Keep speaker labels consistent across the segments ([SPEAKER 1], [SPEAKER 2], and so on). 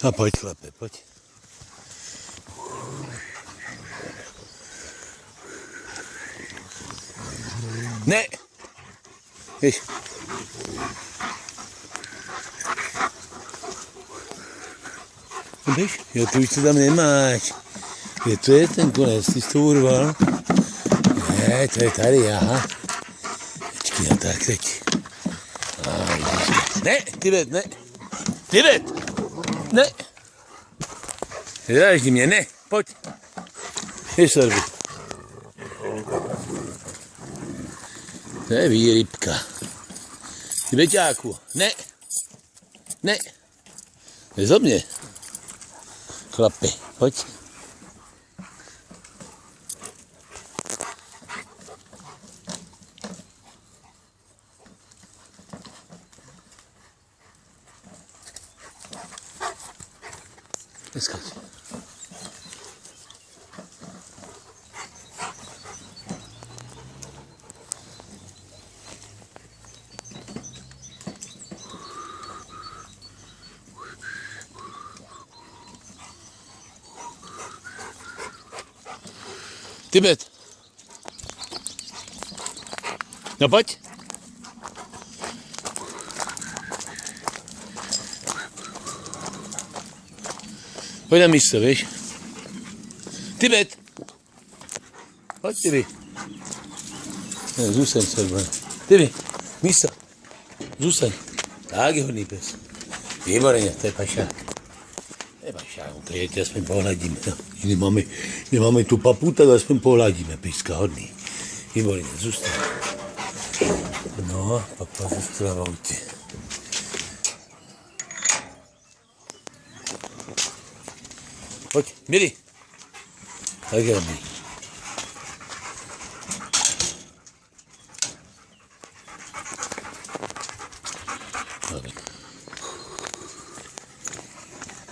[SPEAKER 1] A pojď, chlape, pojď. Ne! Víš. Víš, jo, ty už to tam nemáš. Kde to je ten konec, ty jsi to urval? Ne, to je tady, aha. Počkej, no tak teď. Ne, Tibet, ne. Tibet! Ne. Nedráždí mě, ne, pojď. Jdeš, Sorby. To je výrybka. Tibeťáku, ne. Ne. Nezob mě. Chlapi, pojď. Neskač. Tibet. No pojď. Pojď na místo, víš? Tibet. Pojď, Tibi. Ne, zůstaň, Sorban. Tibi, místo. Zůstaň. Tak je hodný pes. Výborně, to je pašák. To je pašák, to je, aspoň pohladíme. No. Nemáme tu papu, tak aspoň pohladíme, pejska, hodný. Výborně, zůstaň. No, papa zůstala v autě. Pojď, Miri. Tak je dobrý.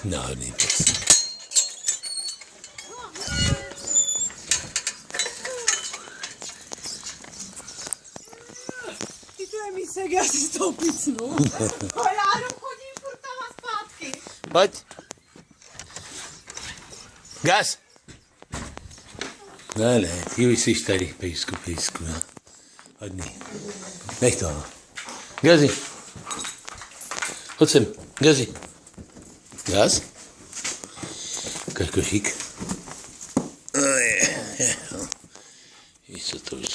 [SPEAKER 1] Nádherný pes.
[SPEAKER 2] Ty tu je mísek, já si z toho picnu. A já jdu chodím furt tam a zpátky.
[SPEAKER 1] Pojď. Gas. Ne, ty už jsi tady, pejsku, no. Hodný. Nech toho. Gazi. Hoď sem, Gazi. Gaz. Ukaž košík. Víš, co to už